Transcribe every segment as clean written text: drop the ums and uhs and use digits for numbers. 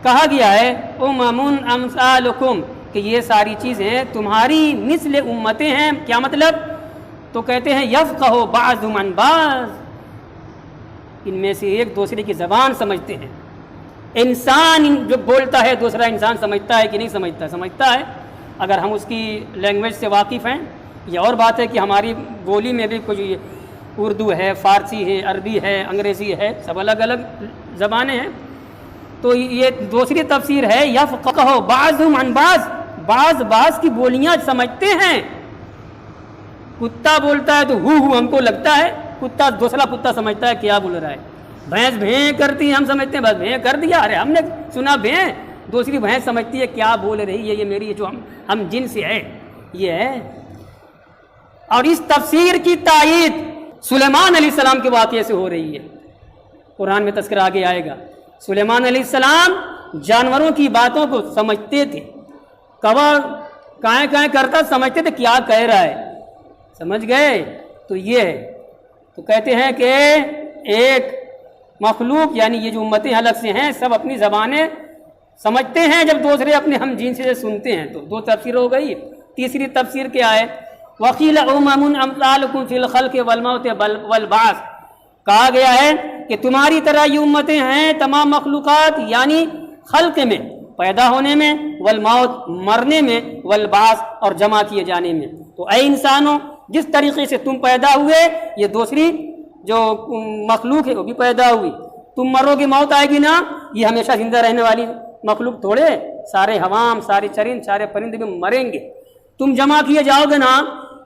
کہا گیا ہے امم امثالکم کہ یہ ساری چیزیں تمہاری مثل امتیں ہیں. کیا مطلب؟ تو کہتے ہیں یفقہ بعضهم عن بعض، ان میں سے ایک دوسرے کی زبان سمجھتے ہیں. انسان جو بولتا ہے دوسرا انسان سمجھتا ہے کہ نہیں سمجھتا؟ سمجھتا ہے، اگر ہم اس کی لینگویج سے واقف ہیں. یہ اور بات ہے کہ ہماری بولی میں بھی کچھ اردو ہے، فارسی ہے، عربی ہے، انگریزی ہے، سب الگ الگ زبانیں ہیں. تو یہ دوسری تفسیر ہے یفقہ بعضهم عن بعض، بعض کی بولیاں سمجھتے ہیں. کتا بولتا ہے تو ہو ہم کو لگتا ہے، کتا دوسرا کتا سمجھتا ہے کیا بول رہا ہے. بھینس بھیں کرتی ہے، ہم سمجھتے ہیں بس بھیں کر دیا، ارے ہم نے سنا بھیں، دوسری بھینس سمجھتی ہے کیا بول رہی ہے یہ میری جو ہم جن سے ہے یہ ہے. اور اس تفسیر کی تائید سلیمان علیہ السلام کے واقعے سے ہو رہی ہے. قرآن میں تذکرہ آگے آئے گا. سلیمان علیہ السلام جانوروں کی باتوں کو سمجھتے تھے. کوا کائیں کائیں کرتا سمجھتے تھے کیا کہہ رہا ہے. سمجھ گئے؟ تو یہ ہے. تو کہتے ہیں کہ ایک مخلوق یعنی یہ جو امتیں الگ سے ہیں سب اپنی زبانیں سمجھتے ہیں جب دوسرے اپنے ہم جن سے سنتے ہیں. تو دو تفسیر ہو گئی. تیسری تفسیر کیا ہے؟ وقیل امم امثالکم فی الخلق والموت والبعث، کہا گیا ہے کہ تمہاری طرح یہ امتیں ہیں تمام مخلوقات یعنی خلق میں پیدا ہونے میں، والموت مرنے میں، والبعث اور جمع کیے جانے میں. تو اے انسانوں جس طریقے سے تم پیدا ہوئے یہ دوسری جو مخلوق ہے وہ بھی پیدا ہوئی. تم مرو گے، موت آئے گی نا. یہ ہمیشہ زندہ رہنے والی مخلوق تھوڑے، سارے حوام سارے چرند سارے پرندے بھی مریں گے. تم جمع کیے جاؤ گے نا.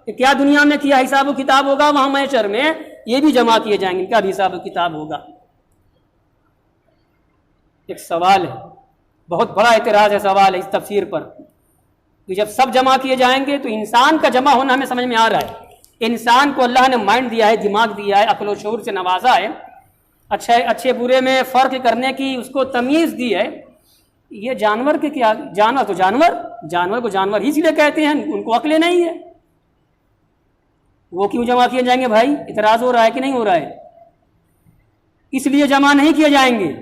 کہ کیا دنیا میں کیا حساب و کتاب ہوگا وہاں محشر میں یہ بھی جمع کیے جائیں گے، کیا بھی حساب و کتاب ہوگا. ایک سوال ہے، بہت بڑا اعتراض ہے، سوال ہے اس تفسیر پر کہ جب سب جمع کیے جائیں گے تو انسان کا جمع ہونا ہمیں سمجھ میں آ رہا ہے. انسان کو اللہ نے مائنڈ دیا ہے، دماغ دیا ہے، عقل و شعور سے نوازا ہے، اچھے برے میں فرق کرنے کی اس کو تمیز دی ہے. یہ جانور کے کیا؟ جانور تو جانور کو جانور ہی اس لیے کہتے ہیں، ان کو عقلیں نہیں ہے. وہ کیوں جمع کیے جائیں گے بھائی؟ اعتراض ہو رہا ہے کہ نہیں ہو رہا ہے؟ اس لیے جمع نہیں کیے جائیں گے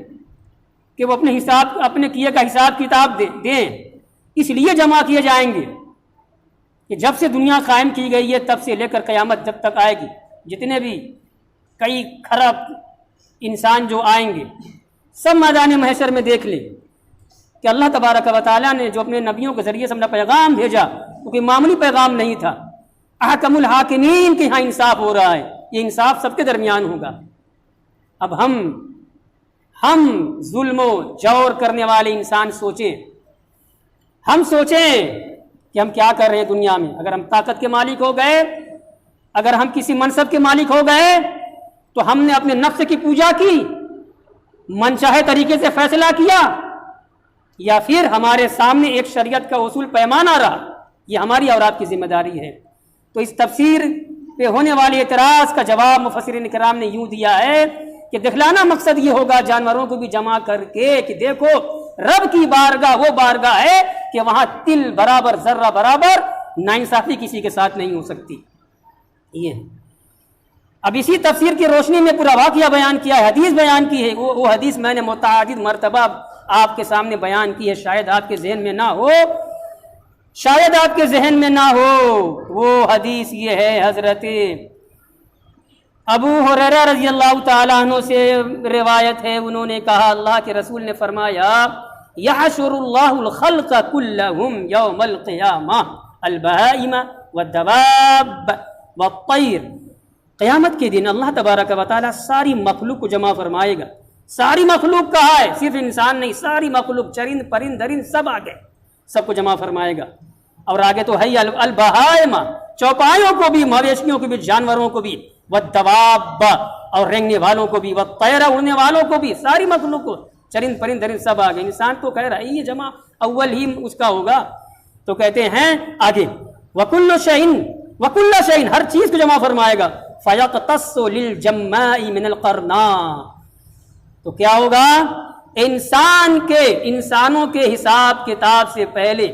کہ وہ اپنے کیے کا حساب کتاب دیں. اس لیے جمع کیے جائیں گے کہ جب سے دنیا قائم کی گئی ہے تب سے لے کر قیامت جب تک آئے گی جتنے بھی کئی خراب انسان جو آئیں گے سب میدان محشر میں دیکھ لیں کہ اللہ تبارک و تعالیٰ نے جو اپنے نبیوں کے ذریعے سے اپنا پیغام بھیجا وہ کوئی معمولی پیغام نہیں تھا. احکم الحاکمین کے ہاں انصاف ہو رہا ہے. یہ انصاف سب کے درمیان ہوگا. اب ہم ظلم و جور کرنے والے انسان ہم سوچیں کہ ہم کیا کر رہے ہیں دنیا میں. اگر ہم طاقت کے مالک ہو گئے، اگر ہم کسی منصب کے مالک ہو گئے تو ہم نے اپنے نفس کی پوجا کی، منچاہے طریقے سے فیصلہ کیا، یا پھر ہمارے سامنے ایک شریعت کا اصول پیمانہ رہا. یہ ہماری اور آپ کی ذمہ داری ہے. تو اس تفسیر پہ ہونے والے اعتراض کا جواب مفسرین کرام نے یوں دیا ہے کہ دکھلانا مقصد یہ ہوگا جانوروں کو بھی جمع کر کے کہ دیکھو رب کی بارگاہ وہ بارگاہ ہے کہ وہاں تل برابر ذرہ برابر ناانصافی کسی کے ساتھ نہیں ہو سکتی. یہ اب اسی تفسیر کی روشنی میں پورا واقعہ بیان کیا ہے، حدیث بیان کی ہے. وہ حدیث میں نے متعدد مرتبہ آپ کے سامنے بیان کی ہے، شاید آپ کے ذہن میں نہ ہو، وہ حدیث یہ ہے حضرت ابو ہریرہ رضی اللہ تعالیٰ عنہ سے روایت ہے. انہوں نے کہا اللہ کے رسول نے فرمایا یحشر اللہ الخلق کلہم یوم القیامہ البہائم والدواب والطیر. قیامت کے دن اللہ تبارک و تعالیٰ ساری مخلوق کو جمع فرمائے گا. ساری مخلوق کہا ہے، صرف انسان نہیں، ساری مخلوق چرند پرند درند سب آگے سب کو جمع فرمائے گا. اور آگے تو ہے البہائم، چوپایوں کو بھی، مویشیوں کو بھی، جانوروں کو بھی، والدواب اور رینگنے والوں کو بھی، والطیر اڑنے والوں کو بھی، ساری مخلوق کو چرند پرند درند سب آگے. انسان تو کہہ رہا ہے یہ جمع اول ہی اس کا ہوگا. تو کہتے ہیں آگے وکل شیء ہر چیز کو جمع فرمائے گا. فیقتص للجماء من القرناء. تو کیا ہوگا؟ انسانوں کے حساب کتاب سے پہلے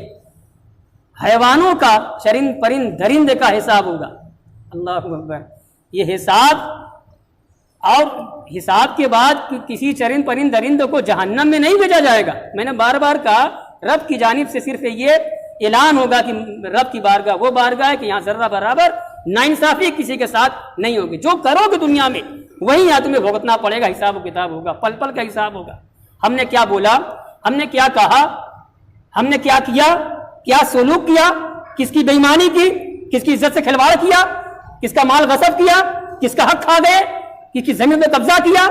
حیوانوں کا، چرند پرند درند کا حساب ہوگا. اللہ اکبر. یہ حساب اور حساب کے بعد کسی چرند پرند درند کو جہنم میں نہیں بھیجا جائے گا. میں نے بار بار کہا رب کی جانب سے صرف یہ اعلان ہوگا کہ رب کی بارگاہ وہ بارگاہ ہے کہ یہاں ذرہ برابر ناانصافی کسی کے ساتھ نہیں ہوگی. جو کرو گے دنیا میں وہی یہاں تمہیں بھگتنا پڑے گا. حساب و کتاب ہوگا, پل پل کا حساب ہوگا. ہم نے کیا بولا, ہم نے کیا کہا, ہم نے کیا کیا, کیا سلوک کیا, کس کی بے ایمانی کی, کس کی عزت سے کھلواڑ کیا, کس کا مال غصب کیا, کس کا حق کھا گئے, کس کی زمین پہ قبضہ کیا,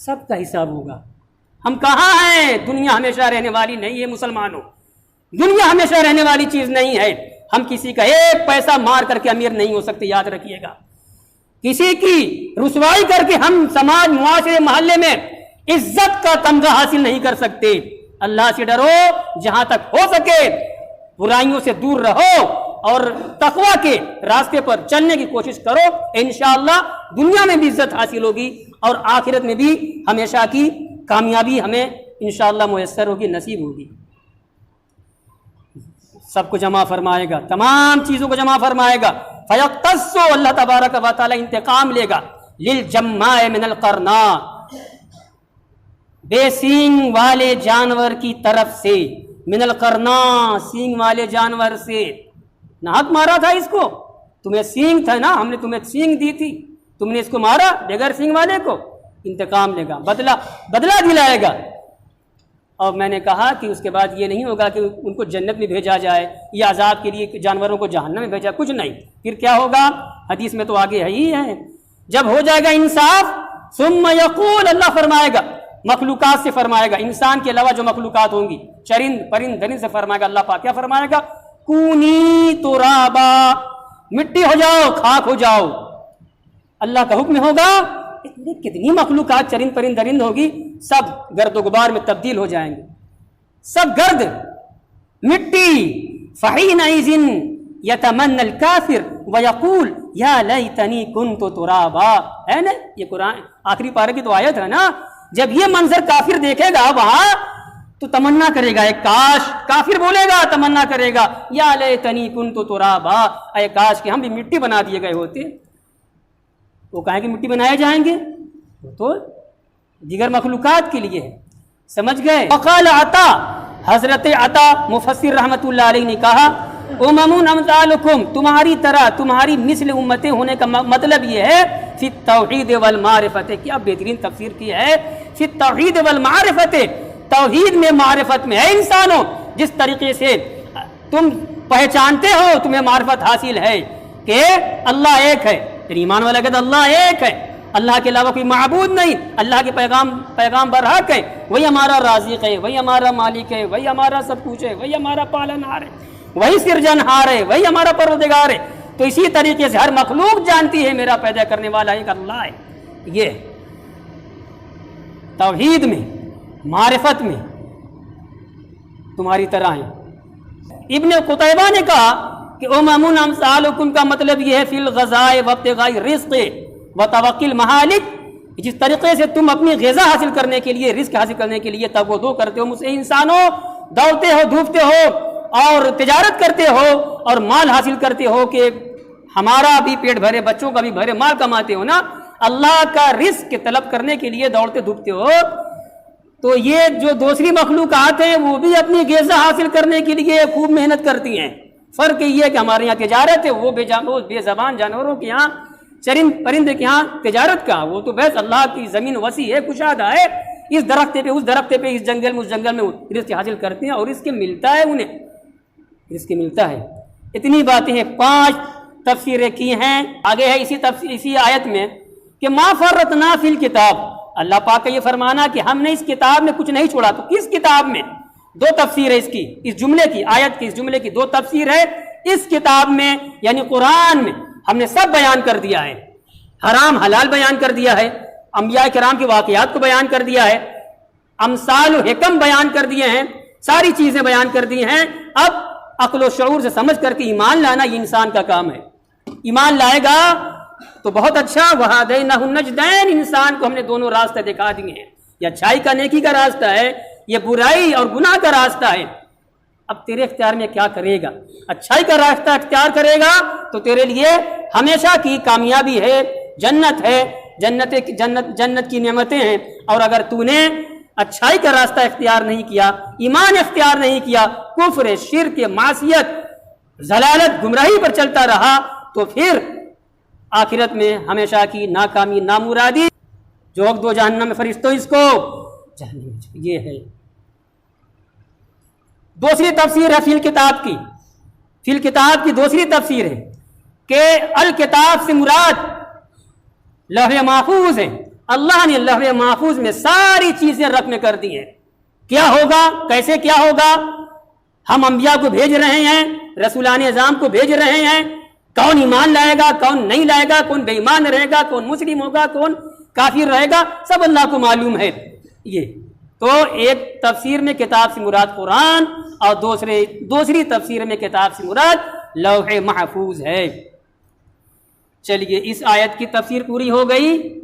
سب کا حساب ہوگا. ہم کہاں ہیں؟ دنیا ہمیشہ رہنے والی نہیں ہے مسلمانوں. دنیا ہمیشہ رہنے والی چیز نہیں ہے. ہم کسی کا ایک پیسہ مار کر کے امیر نہیں ہو سکتے, یاد رکھیے گا. کسی کی رسوائی کر کے ہم سماج, معاشرے, محلے میں عزت کا تمغہ حاصل نہیں کر سکتے. اللہ سے ڈرو, جہاں تک ہو سکے برائیوں سے دور رہو اور تقوی کے راستے پر چلنے کی کوشش کرو. انشاءاللہ دنیا میں بھی عزت حاصل ہوگی اور آخرت میں بھی ہمیشہ کی کامیابی ہمیں انشاءاللہ میسر ہوگی, نصیب ہوگی. سب کو جمع فرمائے گا, تمام چیزوں کو جمع فرمائے گا. فیقتص, اللہ تبارک و تعالی انتقام لے گا. للجماع من القرنا, بے سینگ والے جانور کی طرف سے. من القرنا, سینگ والے جانور سے. ناحق مارا تھا اس کو, تمہیں سینگ تھا نا, ہم نے تمہیں سینگ دی تھی, تم نے اس کو مارا بغیر سینگ والے کو. انتقام لے گا, بدلہ دلائے گا. اور میں نے کہا کہ اس کے بعد یہ نہیں ہوگا کہ ان کو جنت میں بھیجا جائے یا عذاب کے لیے جانوروں کو جہنم میں بھیجا, کچھ نہیں. پھر کیا ہوگا؟ حدیث میں تو آگے ہے ہی ہے. جب ہو جائے گا انصاف, ثم یقول, اللہ فرمائے گا, مخلوقات سے فرمائے گا, انسان کے علاوہ جو مخلوقات ہوں گی, چرند پرند درند سے فرمائے گا. اللہ پاک کیا فرمائے گا؟ کونی ترابا, مٹی ہو جاؤ, خاک ہو جاؤ. اللہ کا حکم ہوگا. کتنی مخلوقات چرند پرند درند ہوگی, سب گرد و غبار میں تبدیل ہو جائیں گے, سب گرد مٹی. فحینئذ یتمنی الکافر ویقول یا لیتنی کنت ترابا, ہے نا یہ قرآن آخری پارے کی تو آیت ہے نا. جب یہ منظر کافر دیکھے گا وہاں تو تمنا کرے گا, ایک کاش. کافر بولے گا, تمنا کرے گا, یا لیتنی کنت ترابا, اے کاش کہ ہم بھی مٹی بنا دیے گئے ہوتے. وہ کہیں کہ مٹی بنائے جائیں گے, وہ تو دیگر مخلوقات کے لیے ہے. سمجھ گئے؟ وقال عطا, حضرت عطا مفسر رحمت اللہ علیہ نے کہا امم امثالکم, تمہاری طرح, تمہاری مثل امتیں ہونے کا مطلب یہ ہے فی التوحید والمعرفت. کیا بہترین تفسیر کی ہے, فی التوحید والمعرفت, توحید میں معرفت میں. ہے انسانوں, جس طریقے سے تم پہچانتے ہو, تمہیں معرفت حاصل ہے کہ اللہ ایک ہے, ایمان والا کہتا اللہ ایک ہے, اللہ کے علاوہ کوئی معبود نہیں, اللہ کے پیغام برحق ہے, وہی ہمارا رازق ہے, وہی ہمارا مالک ہے, وہی ہمارا سب کچھ ہے, وہی ہمارا پالنہار ہے, وہی سرجنہار ہے, وہی ہمارا پروردگار ہے. تو اسی طریقے سے ہر مخلوق جانتی ہے میرا پیدا کرنے والا ایک اللہ ہے. یہ توحید میں, معرفت میں تمہاری طرح ہے. ابن قتیبہ نے کہا کہ امم امثالکم کا مطلب یہ ہے فی الغذاء وابتغاء الرزق وتوقی المہالک, جس طریقے سے تم اپنی غذا حاصل کرنے کے لیے, رزق حاصل کرنے کے لیے تگ و دو کرتے ہو, مجھ سے انسانوں دوڑتے ہو, دھوپتے ہو اور تجارت کرتے ہو اور مال حاصل کرتے ہو کہ ہمارا بھی پیٹ بھرے, بچوں کا بھی بھرے, مال کماتے ہو نا, اللہ کا رزق طلب کرنے کے لیے دوڑتے دھوپتے ہو. تو یہ جو دوسری مخلوقات ہیں وہ بھی اپنی غذا حاصل کرنے کے لیے خوب محنت کرتی ہیں. فرق یہ ہے کہ ہمارے یہاں تجارت ہے, وہ بے زبان جانوروں کے یہاں, چرند پرندے کے یہاں تجارت کا, وہ تو بس اللہ کی زمین وسیع ہے, کشادہ ہے, اس درخت پہ اس درخت پہ, اس جنگل میں اس جنگل میں رزق حاصل کرتے ہیں اور اس کے ملتا ہے, انہیں رزق ملتا ہے. اتنی باتیں ہیں, 5 تفسیریں کی ہیں. آگے ہے اسی آیت میں کہ ما فرطنا فی الکتاب, اللہ پاک کا یہ فرمانا کہ ہم نے اس کتاب میں کچھ نہیں چھوڑا. تو کس کتاب میں؟ 2 تفسیر ہے اس کی, اس جملے کی, آیت کی, اس جملے کی 2 تفسیر ہے. اس کتاب میں یعنی قرآن میں ہم نے سب بیان کر دیا ہے, حرام حلال بیان کر دیا ہے, انبیاء کرام کے واقعات کو بیان کر دیا ہے, امثال و حکم بیان کر دیے ہیں, ساری چیزیں بیان کر دی ہیں. اب عقل و شعور سے سمجھ کر کے ایمان لانا یہ انسان کا کام ہے. ایمان لائے گا تو بہت اچھا. وَهَدَيْنَاهُ النَّجْدَيْنِ, انسان کو ہم نے دونوں راستے دکھا دیے ہیں. یہ اچھائی کا نیکی کا راستہ ہے, یہ برائی اور گناہ کا راستہ ہے. اب تیرے اختیار میں کیا کرے گا؟ اچھائی کا راستہ اختیار کرے گا تو تیرے لیے ہمیشہ کی کامیابی ہے, جنت ہے, جنت کی نعمتیں ہیں، اور اگر تو نے اچھائی کا راستہ اختیار نہیں کیا، ایمان اختیار نہیں کیا، کفر، شرک، معصیت، ضلالت، گمراہی پر چلتا رہا، تو پھر آخرت میں ہمیشہ کی ناکامی، نامرادی، جھونک دو جہنم میں فرشتوں اس کو جہنم میں۔ یہ ہے دوسری تفسیر ہے فی الکتاب کی۔ فی الکتاب کی دوسری تفسیر ہے کہ الکتاب سے مراد لوح محفوظ ہے۔ اللہ نے لوح محفوظ میں ساری چیزیں رقم کر دی ہیں۔ کیا ہوگا، کیسے کیا ہوگا، ہم انبیاء کو بھیج رہے ہیں، رسولان اعظام کو بھیج رہے ہیں، کون ایمان لائے گا، کون نہیں لائے گا، کون بے ایمان رہے گا، کون مسلم ہوگا، کون کافر رہے گا، سب اللہ کو معلوم ہے۔ یہ تو ایک تفسیر میں کتاب سے مراد قرآن، اور دوسری تفسیر میں کتاب سے مراد لوح محفوظ ہے۔ چلیے اس آیت کی تفسیر پوری ہو گئی۔